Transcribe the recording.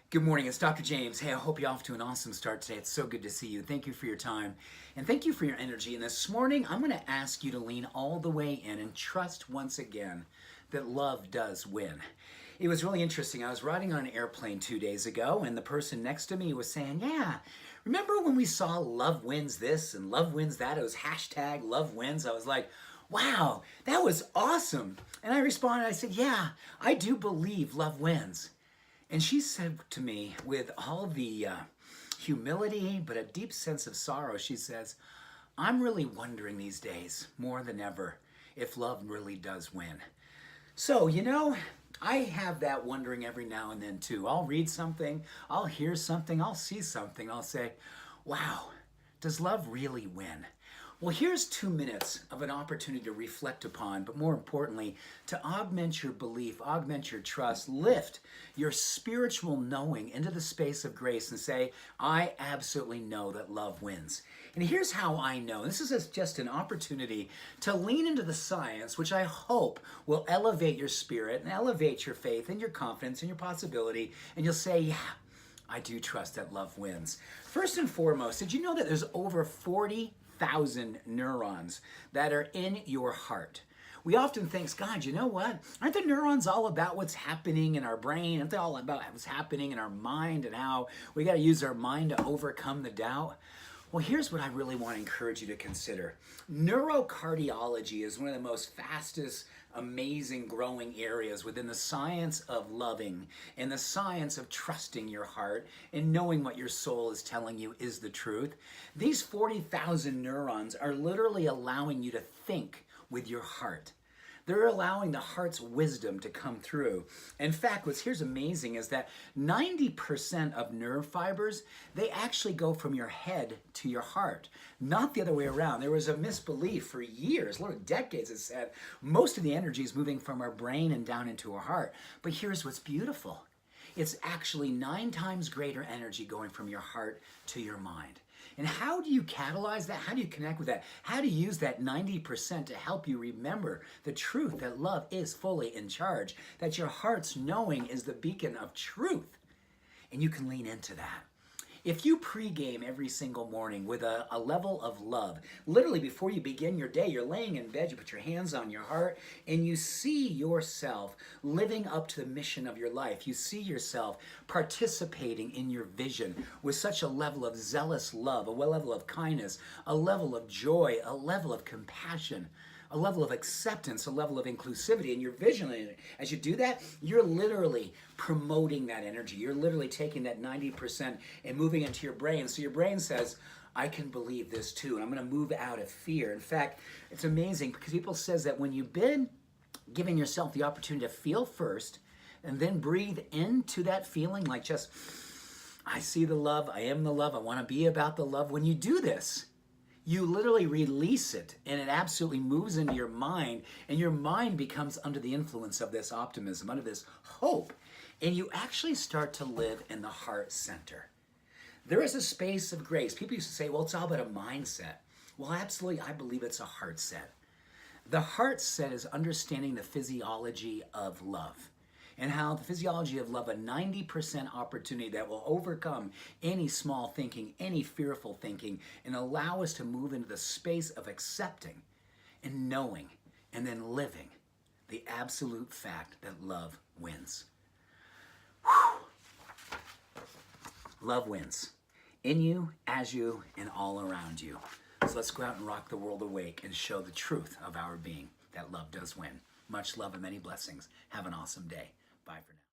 Good morning, it's Dr. James. Hey, I hope you're off to an awesome start today. It's so good to see you. Thank you for your time and thank you for your energy. And this morning, I'm going to ask you to lean all the way in and trust once again that love does win. It was really interesting. I was riding on an airplane 2 days ago and the person next to me was saying, yeah, remember when we saw love wins this and love wins that? It was hashtag love wins. I was like, wow, that was awesome. And I responded, I said, yeah, I do believe love wins. And she said to me with all the humility, but a deep sense of sorrow, she says, I'm really wondering these days more than ever if love really does win. So, I have that wondering every now and then too. I'll read something, I'll hear something, I'll see something, I'll say, wow, does love really win? Well, here's 2 minutes of an opportunity to reflect upon, but more importantly, to augment your belief, augment your trust, lift your spiritual knowing into the space of grace and say, I absolutely know that love wins. And here's how I know. This is just an opportunity to lean into the science, which I hope will elevate your spirit and elevate your faith and your confidence and your possibility. And you'll say, yeah, I do trust that love wins. First and foremost, did you know that there's over 40,000 neurons that are in your heart? We often think, God, you know what? Aren't the neurons all about what's happening in our brain? Aren't they all about what's happening in our mind and how we got to use our mind to overcome the doubt? Well, here's what I really want to encourage you to consider. Neurocardiology is one of the most fastest, amazing growing areas within the science of loving and the science of trusting your heart and knowing what your soul is telling you is the truth. These 40,000 neurons are literally allowing you to think with your heart. They're allowing the heart's wisdom to come through. In fact, here's amazing is that 90% of nerve fibers, they actually go from your head to your heart, not the other way around. There was a misbelief for years, literally decades, that said most of the energy is moving from our brain and down into our heart. But here's what's beautiful. It's actually 9 times greater energy going from your heart to your mind. And how do you catalyze that? How do you connect with that? How do you use that 90% to help you remember the truth that love is fully in charge, that your heart's knowing is the beacon of truth, and you can lean into that? If you pregame every single morning with a level of love, literally before you begin your day, you're laying in bed, you put your hands on your heart, and you see yourself living up to the mission of your life. You see yourself participating in your vision with such a level of zealous love, a level of kindness, a level of joy, a level of compassion, a level of acceptance, a level of inclusivity in your vision. As you do that, you're literally promoting that energy. You're literally taking that 90% and moving into your brain. So your brain says, I can believe this too, and I'm going to move out of fear. In fact, it's amazing because people says that when you've been giving yourself the opportunity to feel first and then breathe into that feeling, like just, I see the love, I am the love, I want to be about the love. When you do this, you literally release it and it absolutely moves into your mind, and your mind becomes under the influence of this optimism, under this hope, and you actually start to live in the heart center. There is a space of grace. People used to say, well, it's all about a mindset. Well, absolutely, I believe it's a heart set. The heart set is understanding the physiology of love, and how the physiology of love, a 90% opportunity that will overcome any small thinking, any fearful thinking, and allow us to move into the space of accepting and knowing and then living the absolute fact that love wins. Whew. Love wins. In you, as you, and all around you. So let's go out and rock the world awake and show the truth of our being, that love does win. Much love and many blessings. Have an awesome day. Bye for now.